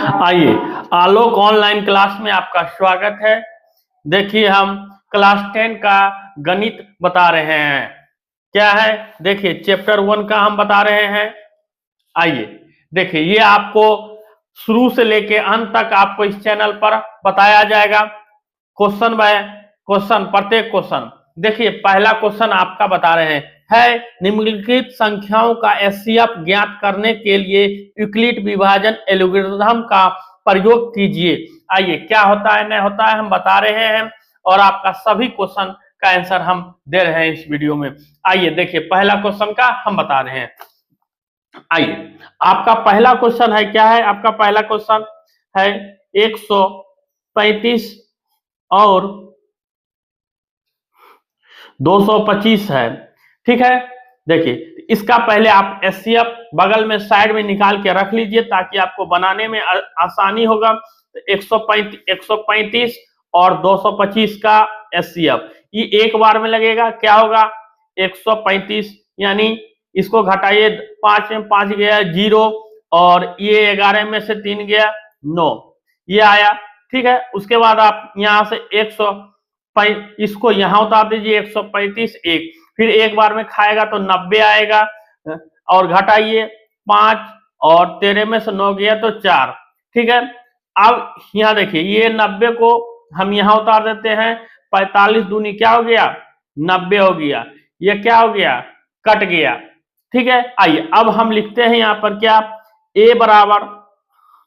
आइए, आलोक online class में आपका स्वागत है। देखिए, हम क्लास 10 का गणित बता रहे हैं। क्या है? देखिए, चैप्टर 1 का हम बता रहे हैं। आइए देखिए, ये आपको शुरू से लेके अंत तक आपको इस चैनल पर बताया जाएगा, क्वेश्चन बाय क्वेश्चन, प्रत्येक क्वेश्चन। देखिए, पहला क्वेश्चन आपका बता रहे हैं, निम्नलिखित संख्याओं का एचसीएफ ज्ञात करने के लिए यूक्लिड विभाजन एल्गोरिथम का प्रयोग कीजिए। आइए, क्या होता है नहीं होता है हम बता रहे हैं, और आपका सभी क्वेश्चन का आंसर हम दे रहे हैं इस वीडियो में। आइए देखिए, पहला क्वेश्चन का हम बता रहे हैं। आइए, आपका पहला क्वेश्चन है, क्या है आपका पहला क्वेश्चन है 135 और 225 है। ठीक है, देखिए इसका पहले आप एचसीएफ बगल में साइड में निकाल के रख लीजिए ताकि आपको बनाने में आसानी होगा। 135 और 225 का एचसीएफ ये एक बार में लगेगा, क्या होगा 135, यानी इसको घटाइए, 5 में 5 गया 0, और ये 11 में से 3 गया 9, ये आया। ठीक है, उसके बाद आप यहां से 100 इसको यहां उतार दीजिए, 135 एक, फिर एक बार में खाएगा तो 90 आएगा, और घटाइए 5 और 13 में से 9 गया तो 4। ठीक है, अब यहाँ देखिए, ये 90 को हम यहाँ उतार देते हैं, 45 दूनी क्या हो गया 90 हो गया, ये क्या हो गया कट गया। ठीक है, आइए अब हम लिखते हैं यहाँ पर क्या, a बराबर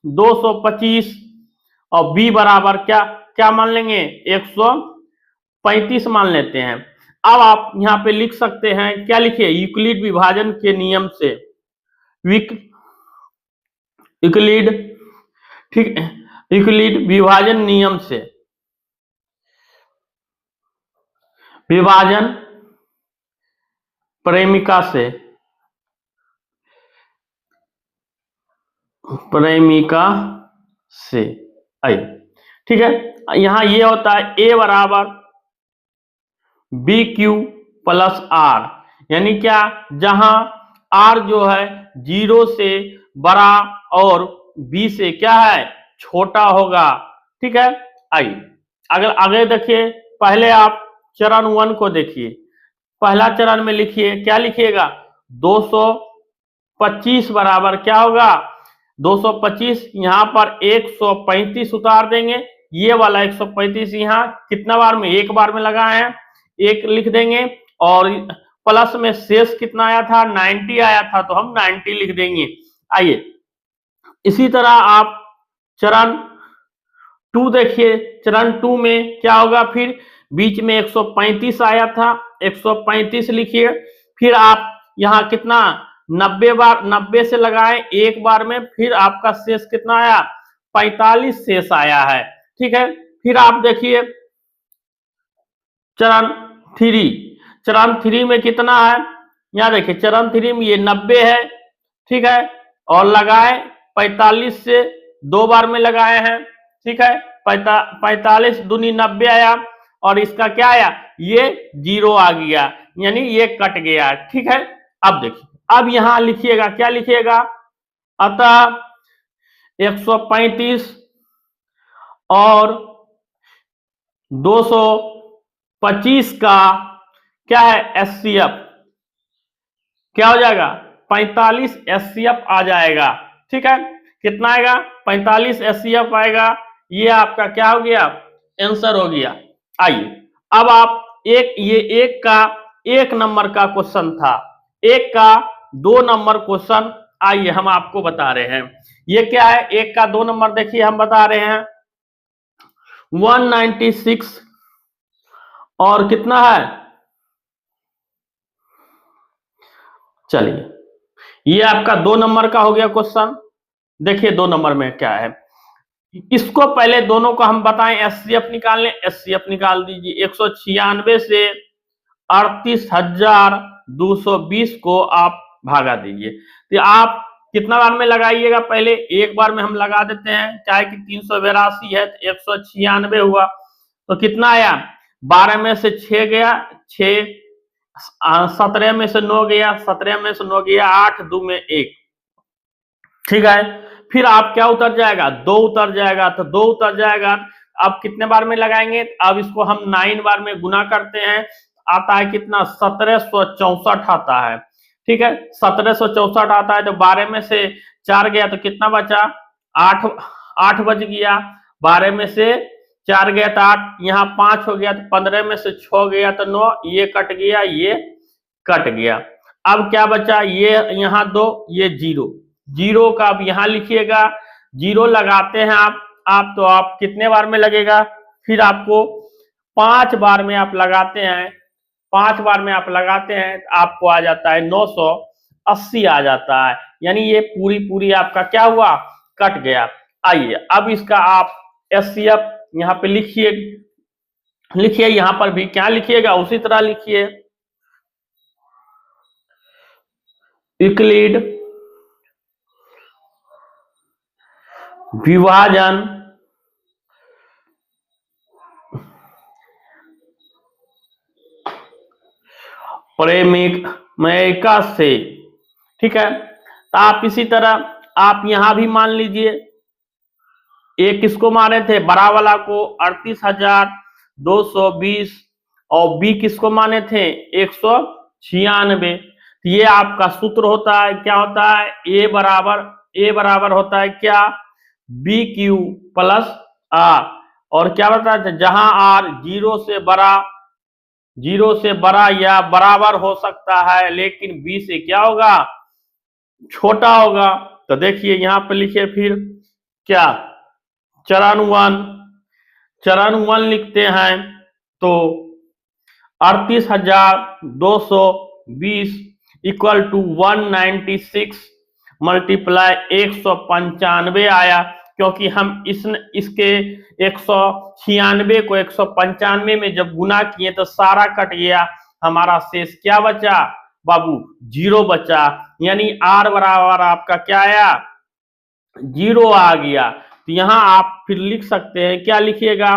225 और b बराबर क्या क्या मान लेंगे 135 मान लेते हैं। अब आप यहाँ पे लिख सकते हैं, क्या लिखिए, यूक्लिड विभाजन के नियम से, यूक्लिड, ठीक है, यूक्लिड विभाजन नियम से, विभाजन प्रेमिका से, आई। ठीक है, यहां ये होता है a बराबर बी क्यू प्लस आर, यानी क्या, जहां r जो है 0 से बड़ा और b से क्या है छोटा होगा। ठीक है, आइए अगर आगे देखिए, पहले आप चरण 1 को देखिए। पहला चरण में लिखिए, क्या लिखिएगा 225 बराबर क्या होगा 225, यहां पर 135 उतार देंगे, ये वाला 135 यहाँ कितना बार में, एक बार में लगाए हैं, एक लिख देंगे, और प्लस में शेष कितना आया था 90 आया था, तो हम 90 लिख देंगे। आइए इसी तरह आप चरण 2 देखिए, चरण 2 में क्या होगा, फिर बीच में 135 आया था, 135 लिखिए, फिर आप यहाँ कितना 90 बार 90 से लगाए एक बार में, फिर आपका शेष कितना आया 45 शेष आया है। ठीक है, फिर आप देखिए चरण 3 में कितना है, यहाँ देखिए चरण 3 में ये 90 है। ठीक है, और लगाए 45 से 2 बार में लगाए हैं। ठीक है, 45 दूनी 90 आया, और इसका क्या आया, ये 0 आ गया, यानी ये कट गया। ठीक है, अब देखिए, अब यहां लिखिएगा, क्या लिखिएगा, अतः 135 और 225 का क्या है एचसीएफ, क्या हो जाएगा 45 एचसीएफ आ जाएगा। ठीक है, कितना आएगा 45 एचसीएफ आएगा, ये आपका क्या हो गया आंसर हो गया। आइए अब आप ये एक का 1 नंबर का क्वेश्चन था, एक का 2 नंबर क्वेश्चन, आइए हम आपको बता रहे हैं। ये क्या है, एक का 2 नंबर, देखिए हम बता रहे हैं 196 और कितना है, चलिए ये आपका 2 नंबर का हो गया क्वेश्चन। देखिए 2 नंबर में क्या है, इसको पहले दोनों को हम बताएं एचसीएफ निकाल लें, एचसीएफ निकाल दीजिए, 196 से 38,220 को आप भागा दीजिए, तो आप कितना बार में लगाइएगा, पहले एक बार में हम लगा देते हैं, चाहे कि 382 है तो 196 हुआ, तो कितना आया 12 में से 6 गया 6, 17 में से 9 गया 17 में से 9 गया 8, 2 में 1। ठीक है, फिर आप क्या उतर जाएगा, 2 उतर जाएगा, तो 2 उतर जाएगा। अब कितने बार में लगाएंगे, अब इसको हम 9 बार में गुना करते हैं, आता है कितना, 1764 आता है। ठीक है, 1764 आता है, तो 12 में से 4 गया तो कितना बचा, 8 8 बच गया। 12 में से 4 गया तो 8, यहाँ 5 हो गया, तो 15 में से 6 गया तो 9, ये कट गया, ये कट गया। अब क्या बचा, ये यहाँ 2, ये 0, 0 का अब यहाँ लिखिएगा, 0 लगाते हैं आप तो आप कितने बार में लगेगा, फिर आपको 5 बार में आप लगाते हैं, 5 बार में आप लगाते हैं तो आपको आ जाता है 980 आ जाता है। यानी ये पूरी आपका क्या हुआ, कट गया। आइए अब इसका आप एचसीएफ यहाँ पे लिखिए, यहाँ पर भी क्या लिखिएगा, उसी तरह लिखिए, यूक्लिड विभाजन प्रेमिका से। ठीक है, तो आप इसी तरह आप यहां भी मान लीजिए, एक किसको मारे थे, बड़ा वाला को 38,220, और बी किसको माने थे, 196। तो ये आपका सूत्र होता है, क्या होता है, ए बराबर होता है क्या, बी क्यू प्लस आर। और क्या बताया था, जहां आर 0 से बड़ा या बराबर हो सकता है, लेकिन बी से क्या होगा, छोटा होगा। तो देखिए यहां पर लिखिए, फिर क्या, चरण 1 लिखते हैं, तो 38,220 इक्वल टू 196 मल्टीप्लाई 195 आया, क्योंकि हम इसके 196 को 195 में जब गुना किए तो सारा कट गया, हमारा शेष क्या बचा बाबू, 0 बचा। यानी आर बराबर आपका क्या आया, 0 आ गया। तो यहां आप फिर लिख सकते हैं, क्या लिखिएगा,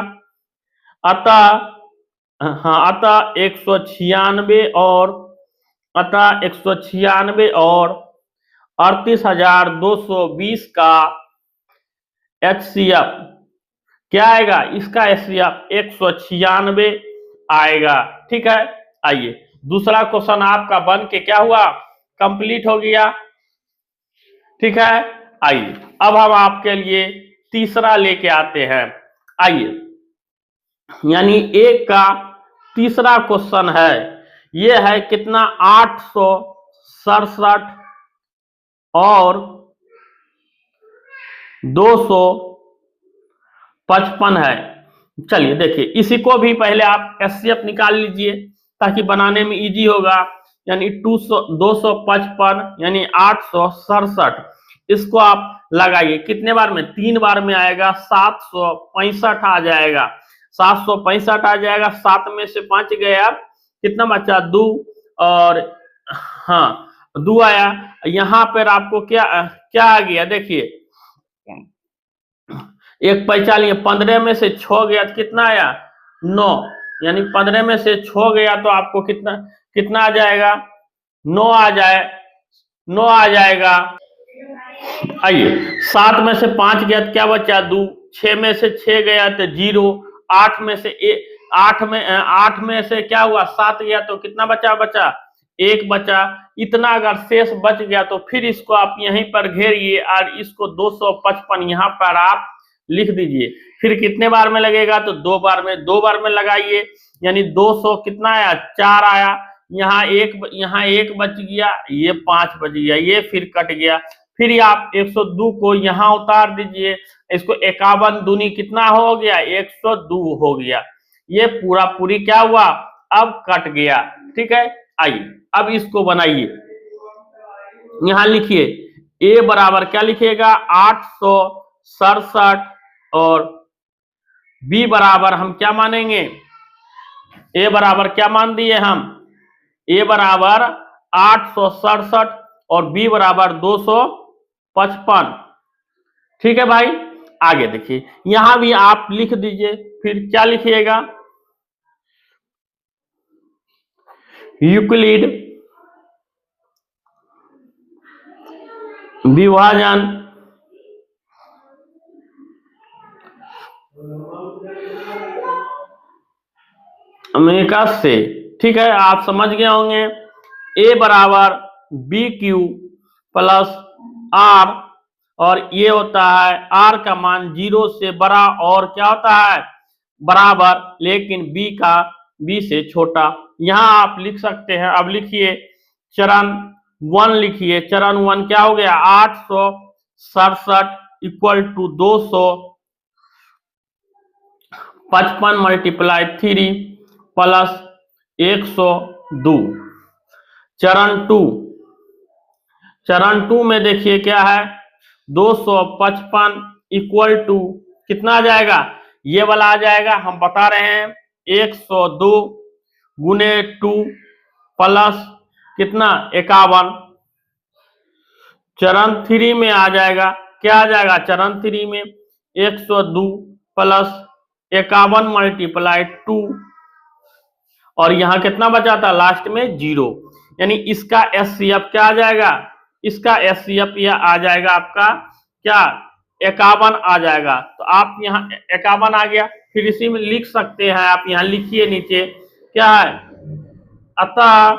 अतः 196 और 38,220 का एचसीएफ क्या आएगा, इसका एचसीएफ 196 आएगा। ठीक है, आइए दूसरा क्वेश्चन आपका बन के क्या हुआ, कंप्लीट हो गया। ठीक है, आइए अब हम आपके लिए तीसरा लेके आते हैं। आइए, यानी एक का तीसरा क्वेश्चन है, ये है कितना, 867 और 255 है। चलिए देखिए, इसी को भी पहले आप एचसीएफ निकाल लीजिए ताकि बनाने में इजी होगा। यानी 255 यानी 867, इसको आप लगाइए, कितने बार में, 3 बार में आएगा, 765 आ जाएगा, 765 आ जाएगा। 7 में से 5 गया, कितना बचा, 2, और हाँ 2 आया। यहां पर आपको क्या क्या आ गया, देखिए एक पैसा लिए, 15 में से 6 गया तो कितना आया, 9। यानी 15 में से 6 गया तो आपको कितना कितना आ जाएगा, 9 आ जाएगा। आइए, 7 में से 5 गया तो क्या बचा, 2। 6 में से 6 गया तो 0। 8 में से 8 में से क्या हुआ, 7 गया तो कितना बचा 1 बचा। इतना अगर शेष बच गया तो फिर इसको आप यहीं पर घेरिए और इसको 255 यहाँ पर आप लिख दीजिए। फिर कितने बार में लगेगा, तो 2 बार में लगाइए। यानी 200 कितना आया, 4 आया। यहाँ एक बच गया, ये 5 बच गया, ये फिर कट गया। फिर आप 102 को यहाँ उतार दीजिए, इसको 51 दूनी कितना हो गया, 102 हो गया। ये पूरी क्या हुआ, अब कट गया। ठीक है, आइए अब इसको बनाइए। यहां लिखिए, ए बराबर क्या लिखिएगा, 867, और बी बराबर हम क्या मानेंगे, ए बराबर क्या मान दिए हम, ए बराबर 867 और बी बराबर 255। ठीक है भाई, आगे देखिए, यहां भी आप लिख दीजिए। फिर क्या लिखिएगा, यूक्लिड विभाजन अमेरिका से। ठीक है, आप समझ गए होंगे। ए बराबर बी क्यू प्लस आर, और ये होता है आर का मान 0 से बड़ा और क्या होता है बराबर, लेकिन बी से छोटा। यहां आप लिख सकते हैं। अब लिखिए चरण 1, लिखिए चरण 1 क्या हो गया, 867 इक्वल टू 255 मल्टीप्लाई 3 प्लस 102। चरण टू में देखिए क्या है, 255 इक्वल टू कितना आ जाएगा, ये वाला आ जाएगा, हम बता रहे हैं 102 गुने 2 प्लस कितना 51। चरण 3 में आ जाएगा, क्या आ जाएगा चरण 3 में 102 प्लस 51 मल्टीप्लाई 2, और यहां कितना बचा था लास्ट में 0, यानी इसका एचसीएफ क्या आ जाएगा, इसका एचसीएफ यह आ जाएगा आपका क्या 51 आ जाएगा। तो आप यहाँ 51 आ गया, फिर इसी में लिख सकते हैं आप, यहाँ लिखिए नीचे क्या है, अतः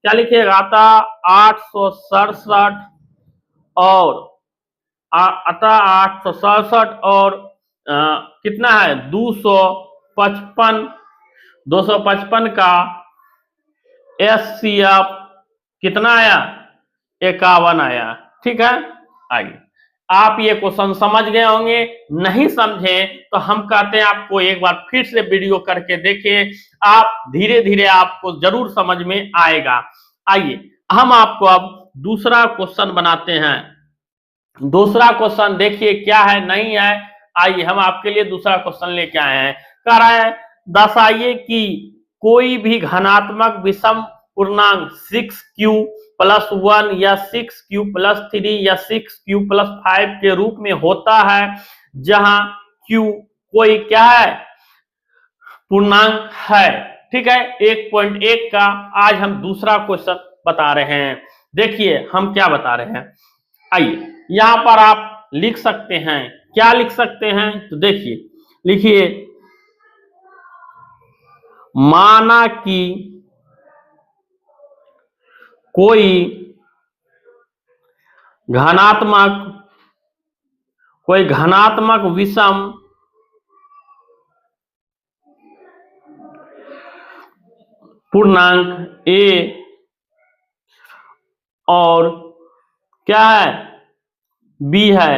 क्या लिखिएगा, अतः 867 और अतः 867 और कितना है 255 का एचसीएफ कितना आया 51 आया। ठीक है, आइए आप ये क्वेश्चन समझ गए होंगे, नहीं समझे तो हम कहते हैं आपको एक बार फिर से वीडियो करके देखें, आप धीरे धीरे आपको जरूर समझ में आएगा। आइए हम आपको अब दूसरा क्वेश्चन बनाते हैं। दूसरा क्वेश्चन देखिए क्या है, नहीं है, आइए हम आपके लिए दूसरा क्वेश्चन लेके आए हैं। कह रहा है दर्शाइए कि कोई भी धनात्मक विषम पूर्णांक 6q प्लस 1 या 6q प्लस 3 या 6q प्लस 5 के रूप में होता है, जहां q कोई क्या है पूर्णांक है। ठीक है, 1.1 का आज हम दूसरा क्वेश्चन बता रहे हैं। देखिए हम क्या बता रहे हैं, आइए यहां पर आप लिख सकते हैं, क्या लिख सकते हैं, तो देखिए लिखिए माना कि कोई घनात्मक विषम पूर्णांक a और क्या है b है।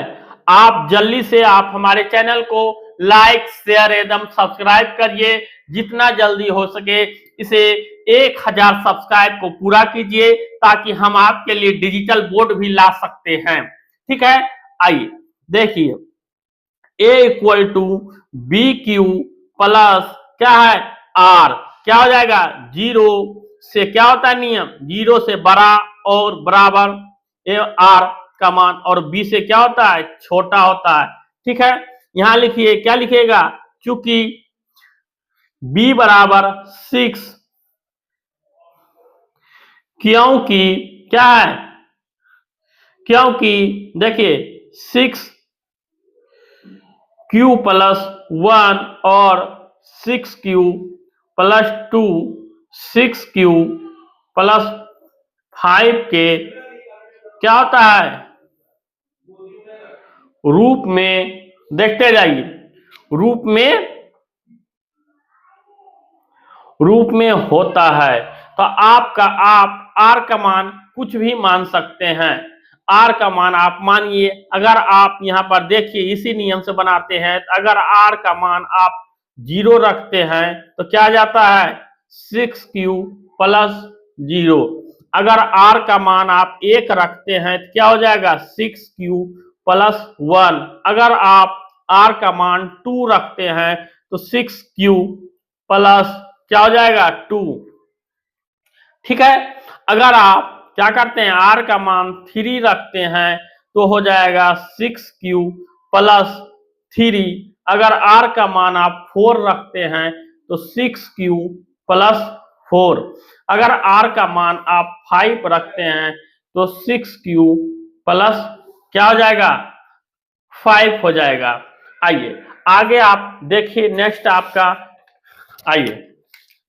आप जल्दी से आप हमारे चैनल को लाइक शेयर एवं सब्सक्राइब करिए, जितना जल्दी हो सके इसे 1000 सब्सक्राइब को पूरा कीजिए, ताकि हम आपके लिए डिजिटल बोर्ड भी ला सकते हैं। ठीक है, आइए देखिए a equal to B Q plus क्या है r, क्या हो जाएगा 0 से क्या होता है नियम, 0 से बड़ा और बराबर r का मान, और b से क्या होता है छोटा होता है। ठीक है, यहां लिखिए क्या लिखिएगा, चूंकि b बराबर 6, क्योंकि क्या है, क्योंकि देखिए 6q प्लस 1 और 6q प्लस 2 6q प्लस 5 के क्या होता है रूप में, देखते जाइए रूप में होता है। तो आपका आप r का मान कुछ भी मान सकते हैं, r का मान आप मानिए, अगर आप यहाँ पर देखिए इसी नियम से बनाते हैं, तो अगर r का मान आप 0 रखते हैं तो क्या जाता है 6q प्लस 0, अगर r का मान आप 1 रखते हैं तो क्या हो जाएगा 6q प्लस 1, अगर आप r का मान 2 रखते हैं तो 6q प्लस क्या हो जाएगा 2। ठीक है, अगर आप क्या करते हैं r का मान 3 रखते हैं तो हो जाएगा 6q प्लस 3, अगर r का मान आप 4 रखते हैं तो 6q प्लस 4, अगर r का मान आप 5 रखते हैं तो 6q प्लस क्या हो जाएगा 5 हो जाएगा। आइए आगे आप देखिए, नेक्स्ट आपका, आइए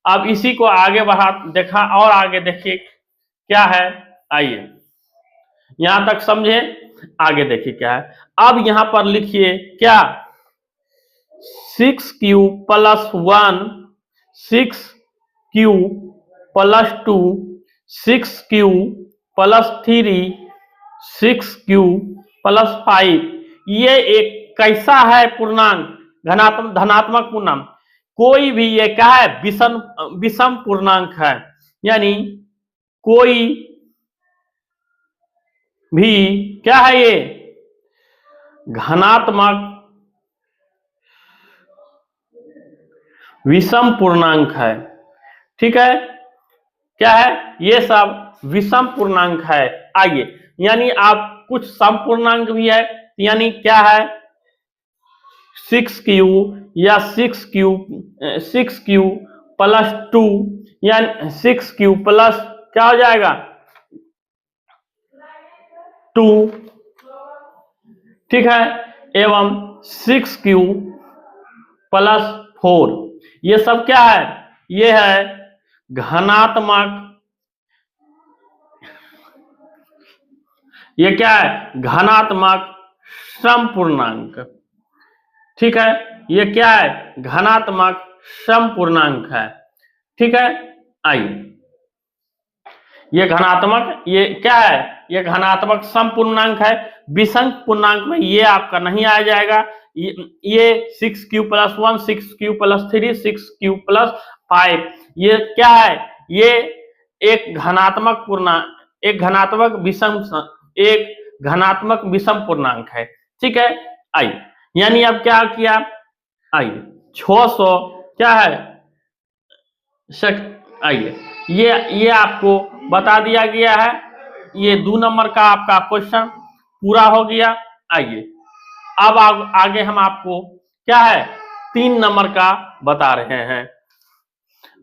अब इसी को आगे बढ़ा देखा और आगे देखिए क्या है। आइए यहां तक समझे, आगे देखिए क्या है। अब यहां पर लिखिए क्या, 6q plus 1, 6q plus 2, 6q plus 3, 6q plus 5। ये एक कैसा है पूर्णांक, धनात्मक पूर्णांक। कोई भी ये क्या है, विषम पूर्णांक है, यानी कोई भी क्या है, ये घनात्मक विषम पूर्णांक है। ठीक है, क्या है, ये सब विषम पूर्णांक है। आइए, यानी आप कुछ सम पूर्णांक भी है, यानी क्या है, 6q या 6q प्लस 2, यानी 6q प्लस क्या हो जाएगा 2, ठीक है, एवं 6q प्लस 4। ये सब क्या है, ये है घनात्मक, ये क्या है, घनात्मक समपूर्णांक। ठीक है, ये क्या है, घनात्मक समपूर्णांक है। ठीक है, आइए ये घनात्मक, ये क्या है, ये घनात्मक समपूर्णांक है। विषम पूर्णांक में ये आपका नहीं आ जाएगा। ये 6q plus 1, 6q plus 3, 6q plus 5, ये क्या है, ये एक घनात्मक पूर्णांक, एक घनात्मक विषम पूर्णांक है। ठीक है, आइए, यानी अब क्या किया, आइए 600 क्या है, आइए ये आपको बता दिया गया है। ये 2 नंबर का आपका क्वेश्चन पूरा हो गया। आइए अब आगे हम आपको क्या है, 3 नंबर का बता रहे हैं।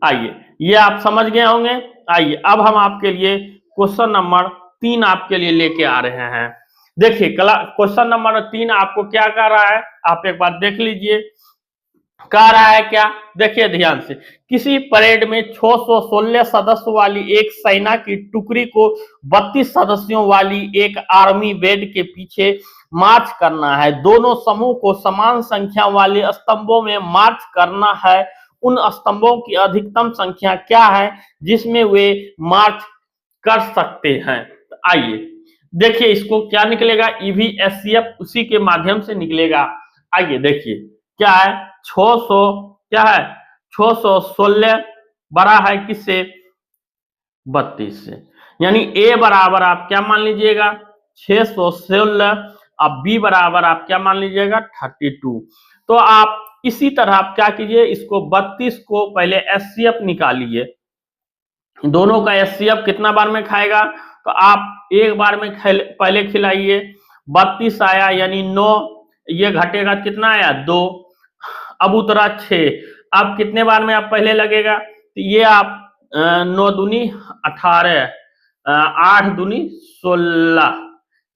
आइए ये आप समझ गए होंगे। आइए अब हम आपके लिए क्वेश्चन नंबर 3 आपके लिए लेके आ रहे हैं। देखिए क्वेश्चन नंबर 3 आपको क्या कह रहा है, आप एक बार देख लीजिए। कह रहा है क्या, देखिए ध्यान से, किसी परेड में 616 सदस्यों वाली एक सेना की टुकड़ी को 32 सदस्यों वाली एक आर्मी बेड के पीछे मार्च करना है। दोनों समूह को समान संख्या वाले स्तंभों में मार्च करना है। उन स्तंभों की अधिकतम संख्या क्या है जिसमें वे मार्च कर सकते हैं। आइए देखिए इसको क्या निकलेगा, EVSCF उसी के माध्यम से निकलेगा। आइए देखिए क्या है, 600 क्या है, 616 बड़ा है किससे, 32 से, यानी ए बराबर आप क्या मान लीजिएगा 616, अब बी बराबर आप क्या मान लीजिएगा 32। तो आप इसी तरह आप क्या कीजिए, इसको 32 को पहले SCF निकालिए। दोनों का SCF कितना बार में खाएगा, तो आप एक बार में पहले खिलाइए, 32 आया यानी 9, ये घटेगा कितना आया 2, अब उतरा 6। अब कितने बार में आप पहले लगेगा, तो ये आप 9 दूनी 18, 8 दूनी 16,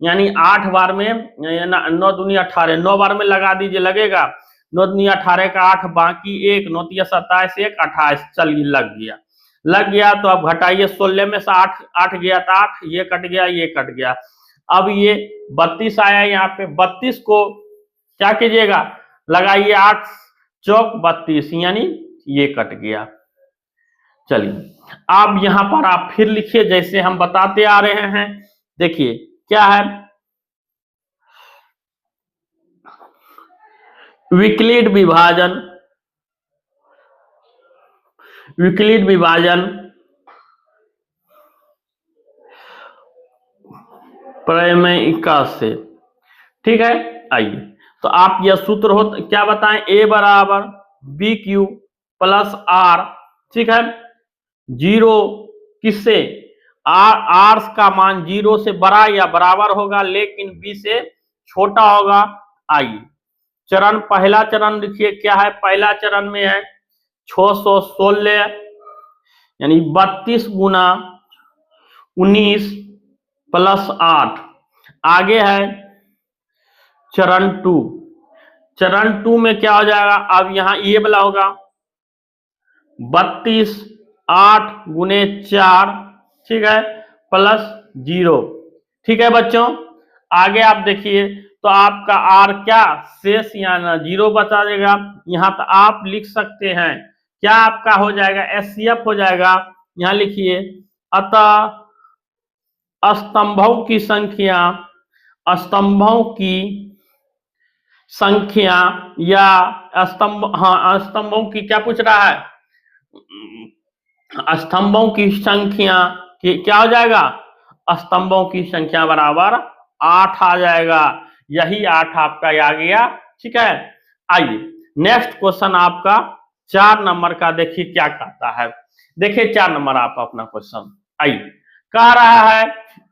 यानी 8 बार में 9 दूनी 18, 9 बार में लगा दीजिए, लगेगा 9 दूनी 18 का 8, बाकी 1, 9 तिया 27, 1 28, चलिए लग गया। तो अब घटाइए, 16 में से 8 गया तो 8, ये कट गया, ये कट गया। अब ये 32 आया, यहाँ पे 32 को क्या कीजिएगा, लगाइए 8 चौक 32, यानी ये कट गया। चलिए अब यहां पर आप फिर लिखिए जैसे हम बताते आ रहे हैं। देखिए क्या है, विकलित विभाजन प्रमेयिका से। ठीक है, आइए तो आप यह सूत्र हो क्या बताएं, ए बराबर BQ प्लस R। ठीक है, 0 किससे, R का मान 0 से बड़ा या बराबर होगा, लेकिन B से छोटा होगा। आइए चरण, पहला चरण लिखिए क्या है, पहला चरण में है 616 यानी 32 गुना 19 प्लस 8। आगे है चरण 2, चरण 2 में क्या हो जाएगा, अब यहाँ ये वाला होगा 32 8 गुने 4, ठीक है, प्लस 0। ठीक है बच्चों, आगे आप देखिए तो आपका आर क्या शेष यहाँ 0 बचा देगा। यहाँ पर आप लिख सकते हैं क्या आपका हो जाएगा, एचसीएफ हो जाएगा। यहाँ लिखिए अतः स्तंभों की संख्या या स्तंभों की क्या पूछ रहा है, स्तंभों की संख्या क्या हो जाएगा, स्तंभों की संख्या बराबर 8 आ जाएगा। यही 8 आपका आ गया। ठीक है, आइए नेक्स्ट क्वेश्चन आपका 4 नंबर का देखिए क्या कहता है। देखिए 4 नंबर आप अपना क्वेश्चन, आइए कह रहा है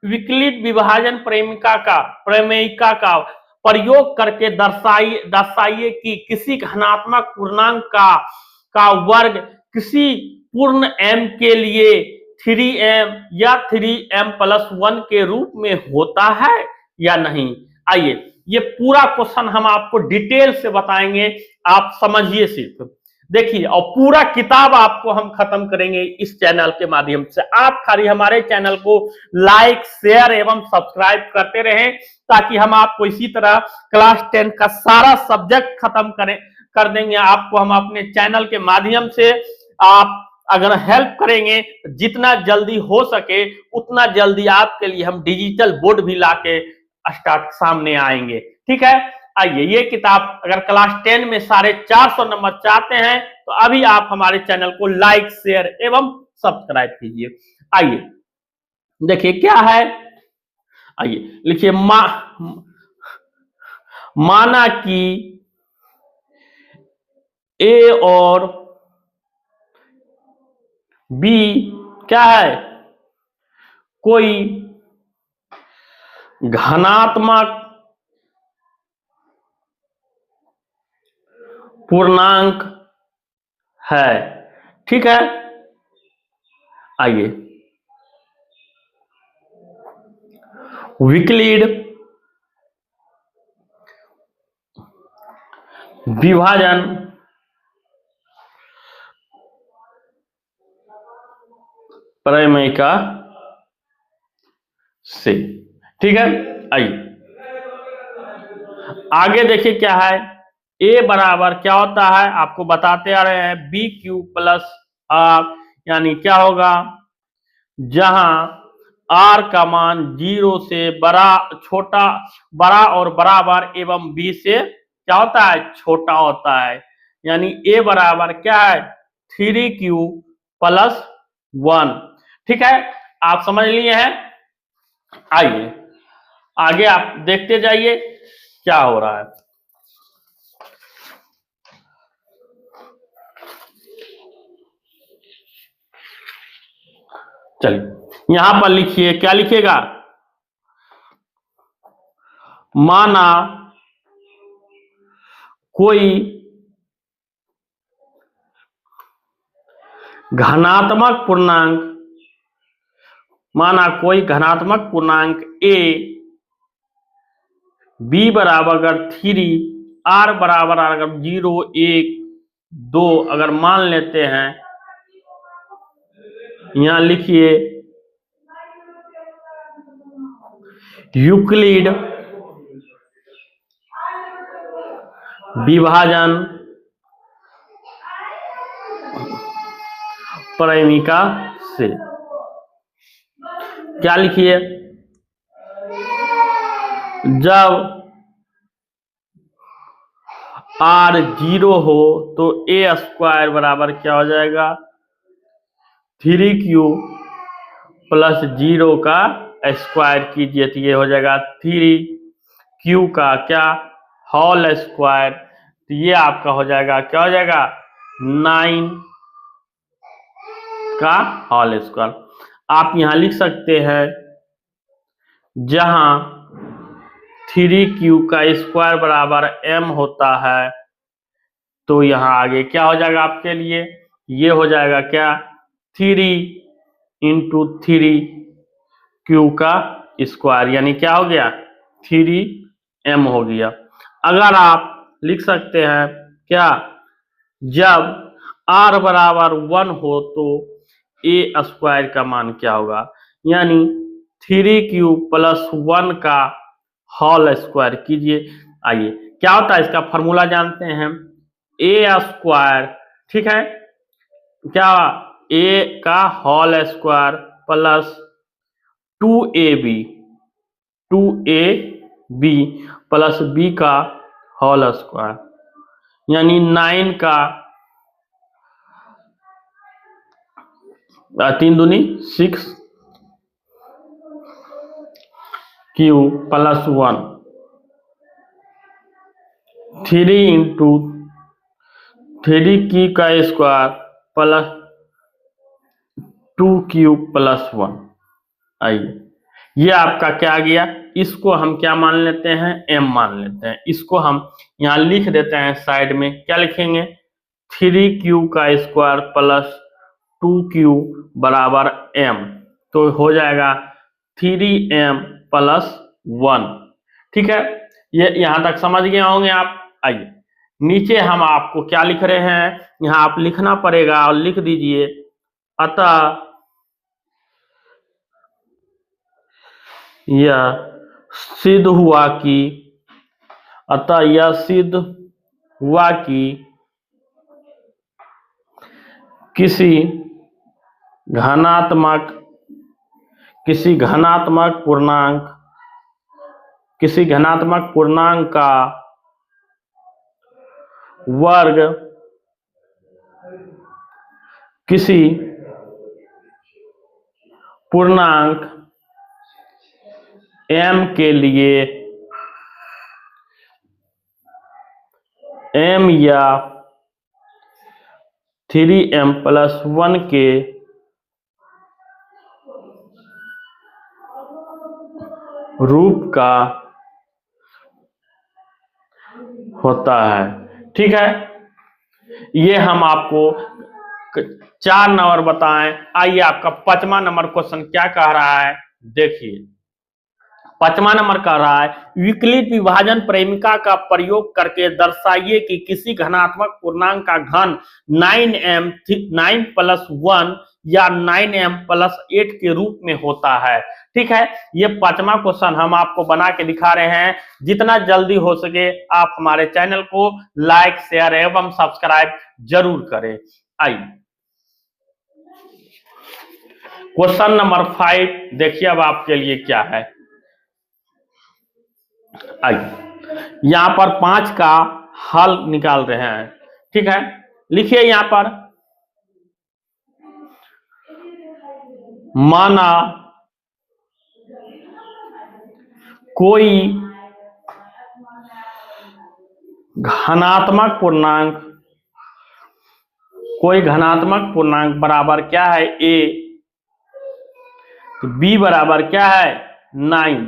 विकलित विभाजन प्रमेयिका का प्रयोग करके दर्शाइए कि किसी घनात्मक पूर्णांक का वर्ग किसी पूर्ण m के लिए 3m या 3m+1 के रूप में होता है या नहीं। आइए ये पूरा क्वेश्चन हम आपको डिटेल से बताएंगे, आप समझिए सिर्फ देखिए, और पूरा किताब आपको हम खत्म करेंगे इस चैनल के माध्यम से। आप खाली हमारे चैनल को लाइक शेयर एवं सब्सक्राइब करते रहें ताकि हम आपको इसी तरह क्लास 10 का सारा सब्जेक्ट खत्म कर देंगे। आपको हम अपने चैनल के माध्यम से आप अगर हेल्प करेंगे जितना जल्दी हो सके उतना जल्दी आपके लिए हम डिजिटल बोर्ड भी लाके स्टार्ट सामने आएंगे। ठीक है, आइए ये किताब अगर क्लास 10 में 450 नंबर चाहते हैं तो अभी आप हमारे चैनल को लाइक शेयर एवं सब्सक्राइब कीजिए। आइए देखिए क्या है, आइए लिखिए माना कि ए और बी क्या है, कोई घनात्मक पूर्णांक है। ठीक है, आइए विकलित विभाजन प्रमेयिका से। ठीक है, आइए आगे देखिए क्या है, ए बराबर क्या होता है आपको बताते आ रहे हैं बी क्यू प्लस आर, यानी क्या होगा जहां आर का मान 0 से बड़ा और बराबर एवं बी से क्या होता है, छोटा होता है। यानी ए बराबर क्या है 3q+1। ठीक है, आप समझ लिए हैं। आइए आगे आप देखते जाइए क्या हो रहा है। चलिए यहां पर लिखिए, क्या लिखिएगा, माना कोई घनात्मक पूर्णांक ए बी बराबर अगर 3 आर बराबर अगर 0 1 2 अगर मान लेते हैं, यहां लिखिए यूक्लिड विभाजन प्रमेयिका से क्या लिखिए, जब r 0 हो तो a स्क्वायर बराबर क्या हो जाएगा 3q+0 का स्क्वायर कीजिए तो ये हो जाएगा 3q का क्या होल स्क्वायर, तो ये आपका हो जाएगा क्या हो जाएगा 9 का होल स्क्वायर। आप यहां लिख सकते हैं जहां 3q का स्क्वायर बराबर m होता है तो यहां आगे क्या हो जाएगा आपके लिए, ये हो जाएगा क्या 3 × 3q का स्क्वायर, यानी क्या हो गया 3m हो गया। अगर आप लिख सकते हैं क्या, जब r बराबर 1 हो तो a स्क्वायर का मान क्या होगा, यानी 3 प्लस 1 का होल स्क्वायर कीजिए। आइए क्या होता है, इसका फॉर्मूला जानते हैं, a स्क्वायर, ठीक है, क्या, a का whole square plus 2ab, 2ab plus b का होल स्क्वायर, यानी 9 का 3 दूनी 6 क्यू प्लस 1, 3 इंटू 3 की का स्क्वायर प्लस 2 प्लस 1। आइए ये आपका क्या आ गया, इसको हम क्या मान लेते हैं, m मान लेते हैं। इसको हम यहाँ लिख देते हैं साइड में, क्या लिखेंगे, 3q का स्क्वायर प्लस 2q बराबर m, तो हो जाएगा 3m प्लस 1। ठीक है, ये यहां तक समझ गए होंगे आप। आइए नीचे हम आपको क्या लिख रहे हैं, यहाँ आप लिखना पड़ेगा और लिख दीजिए, अतः यह सिद्ध हुआ कि, अतः यह सिद्ध हुआ कि किसी घनात्मक पूर्णांक का वर्ग किसी पूर्णांक m के लिए m या 3m प्लस 1 के रूप का होता है। ठीक है, ये हम आपको 4 नंबर बताएं। आइए आपका 5वां नंबर क्वेश्चन क्या कह रहा है, देखिए 5वां नंबर कह रहा है, विकलित विभाजन प्रेमिका का प्रयोग करके दर्शाइए कि किसी धनात्मक पूर्णांक का घन 9 प्लस 1 या 9m प्लस 8 के रूप में होता है। ठीक है, ये 5वां क्वेश्चन हम आपको बना के दिखा रहे हैं। जितना जल्दी हो सके आप हमारे चैनल को लाइक, शेयर एवं सब्सक्राइब जरूर करें। आइए क्वेश्चन नंबर 5 देखिए अब आपके लिए क्या है। आइए यहां पर 5 का हल निकाल रहे हैं। ठीक है, लिखिए यहां पर, माना कोई घनात्मक पूर्णांक बराबर क्या है a, तो b बराबर क्या है 9,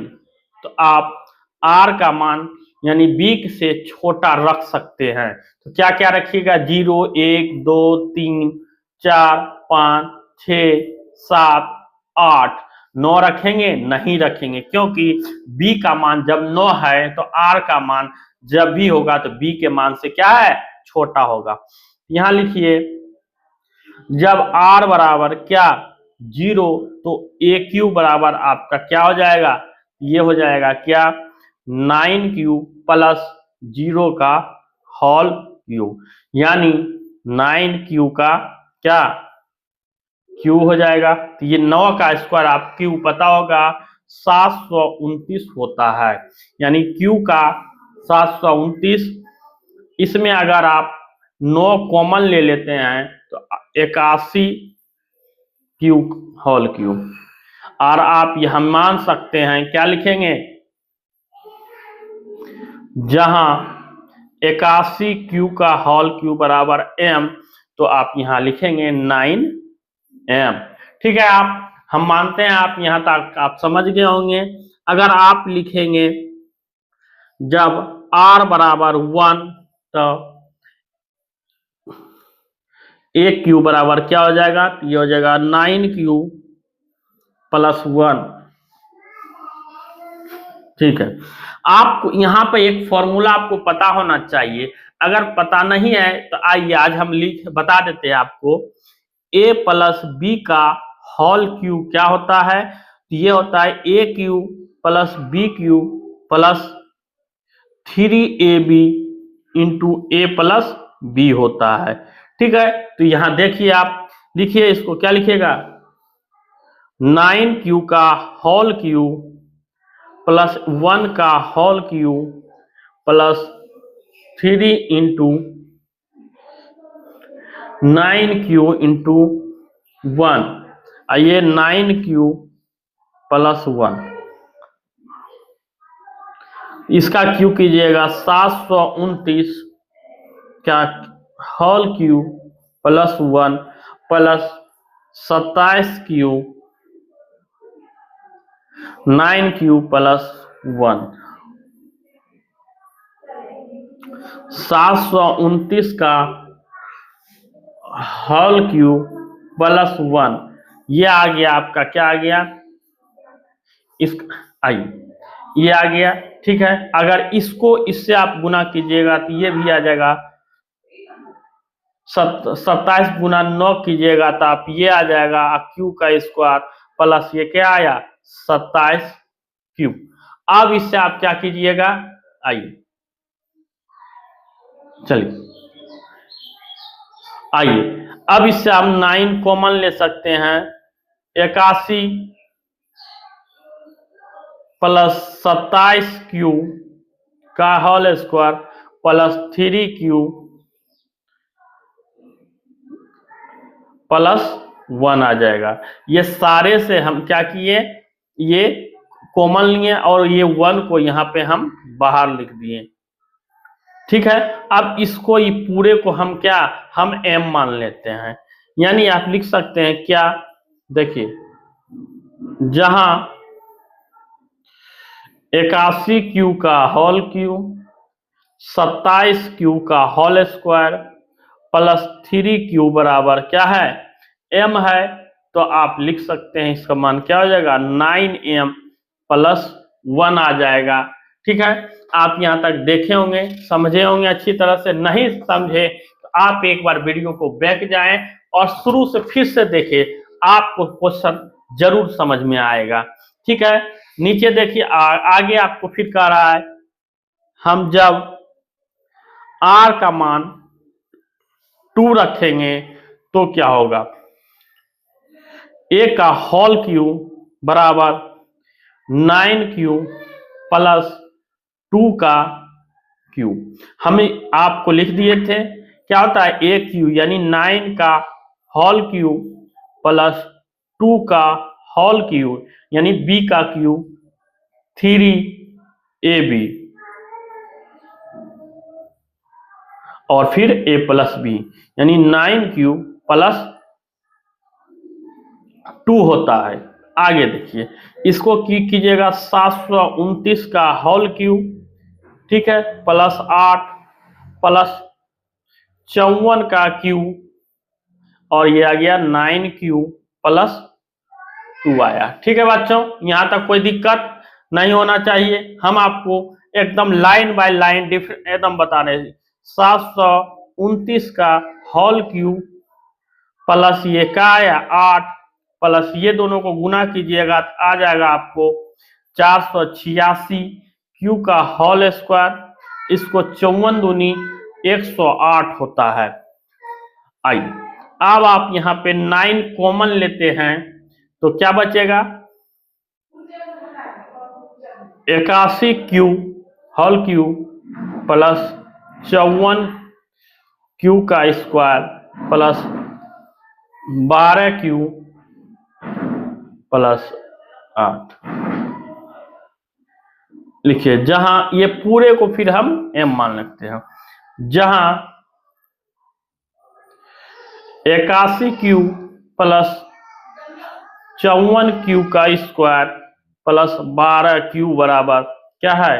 तो आप r का मान यानी b से छोटा रख सकते हैं। तो क्या क्या रखिएगा, 0 1 2 3 4 5 6 7 8 9 रखेंगे, नहीं रखेंगे, क्योंकि b का मान जब 9 है तो r का मान जब भी होगा तो b के मान से क्या है, छोटा होगा। यहां लिखिए, जब r बराबर क्या 0 तो aq बराबर आपका क्या हो जाएगा, ये हो जाएगा क्या 9q प्लस 0 का होल क्यूब, यानी 9q का क्या q हो जाएगा। तो ये 9 का स्क्वायर आप q पता होगा 729 होता है, यानी q का 729। इसमें अगर आप 9 कॉमन ले लेते हैं तो 81 क्यूब होल क्यूब, और आप यह मान सकते हैं क्या लिखेंगे, जहां 81 क्यू का होल क्यूब बराबर m, तो आप यहां लिखेंगे 9m। ठीक है, हम मानते हैं आप यहां तक आप समझ गए होंगे। अगर आप लिखेंगे जब r बराबर 1 तो एक क्यू बराबर क्या हो जाएगा, ये हो जाएगा 9q प्लस 1। ठीक है, आपको यहाँ पे एक फॉर्मूला आपको पता होना चाहिए। अगर पता नहीं है तो आइए आज हम बता देते हैं आपको। ए प्लस बी का होल क्यूब क्या होता है? तो ये होता है A cube plus B cube plus 3ab into A plus B होता है। ठीक है, तो यहां देखिए, आप लिखिए इसको, क्या लिखिएगा? 9q का होल क्यूब प्लस 1 का whole cube plus 3 into 9q into 1। आइए 9q प्लस 1, इसका क्यू कीजिएगा 729 का whole cube plus 1 plus 27q 9q plus 1। 729 का होल क्यूब प्लस 1, ये आ गया आपका, क्या आ गया? इस आइए ये आ गया। ठीक है, अगर इसको इससे आप गुना कीजिएगा तो ये भी आ जाएगा। 27 गुना 9 कीजिएगा तो आप ये आ जाएगा क्यू का स्क्वायर प्लस ये क्या आया 27 क्यू। अब इससे आप क्या कीजिएगा? आइए चलिए, आइए अब इससे हम 9 कॉमन ले सकते हैं। 81 प्लस 27 क्यू का whole square plus 3q plus 1 आ जाएगा। ये सारे से हम क्या किए, ये कॉमन लिए और ये 1 को यहाँ पे हम बाहर लिख दिए। ठीक है, अब इसको ये पूरे को हम क्या, हम m मान लेते हैं। यानी आप लिख सकते हैं क्या, देखिए जहां 81q का होल क्यूब 27q का होल स्क्वायर प्लस 3q बराबर क्या है, m है, तो आप लिख सकते हैं इसका मान क्या हो जाएगा 9m प्लस 1 आ जाएगा। ठीक है, आप यहाँ तक देखे होंगे, समझे होंगे अच्छी तरह से। नहीं समझे तो आप एक बार वीडियो को बैक जाएं और शुरू से फिर से देखें, आपको क्वेश्चन जरूर समझ में आएगा। ठीक है, नीचे देखिए आगे आपको फिर कह रहा है, हम जब r का मान 2 रखेंगे तो क्या होगा, a का होल क्यूब बराबर 9q प्लस 2 का क्यूब। हम आपको लिख दिए थे क्या होता है a क्यूब, यानी 9 का होल क्यूब प्लस 2 का होल क्यूब यानी b का क्यूब 3ab और फिर a प्लस बी यानी 9q प्लस 2 होता है। आगे देखिए, इसको कीजिएगा 729 का होल क्यूब, ठीक है, प्लस 8 प्लस 54 का क्यूब और ये आ गया 9q प्लस 2 आया। ठीक है बच्चों, यहां तक कोई दिक्कत नहीं होना चाहिए। हम आपको एकदम लाइन बाय लाइन एकदम बता रहे हैं। 729 का होल क्यूब प्लस ये क्या आया 8 प्लस ये दोनों को गुना कीजिएगा तो आ जाएगा आपको 486 क्यू का होल स्क्वायर, इसको 54 दूनी 108 होता है। आइए अब आप यहाँ पे 9 कॉमन लेते हैं तो क्या बचेगा 81 Q whole cube plus 54 Q का स्क्वायर प्लस 12 क्यू प्लस 8। लिखिए, जहां ये पूरे को फिर हम m मान लेते हैं। जहां 81 क्यू प्लस 54 क्यू का स्क्वायर प्लस 12 क्यू बराबर क्या है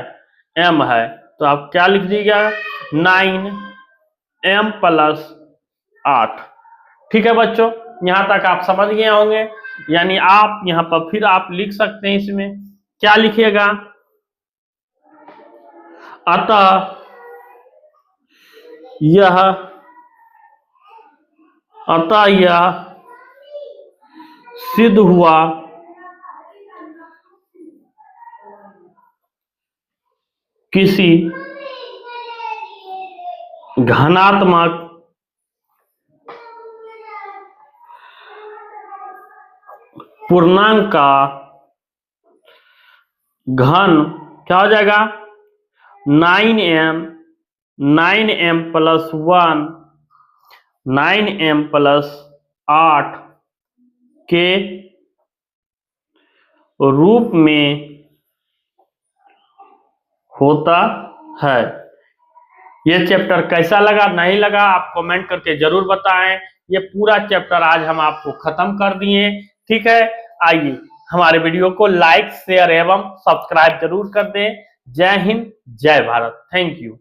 m है, तो आप क्या लिख दीजिएगा 9m प्लस 8। ठीक है बच्चों, यहां तक आप समझ गए होंगे। यानी आप यहां पर फिर आप लिख सकते हैं, इसमें क्या लिखिएगा अतः यह सिद्ध हुआ किसी घनात्मक पूर्णांक का घन क्या हो जाएगा 9m प्लस 1 9m प्लस 8 के रूप में होता है। ये चैप्टर कैसा लगा नहीं लगा आप कमेंट करके जरूर बताएं। ये पूरा चैप्टर आज हम आपको खत्म कर दिए। ठीक है, आइए हमारे वीडियो को लाइक शेयर एवं सब्सक्राइब जरूर कर दें। जय हिंद, जय भारत। Thank you.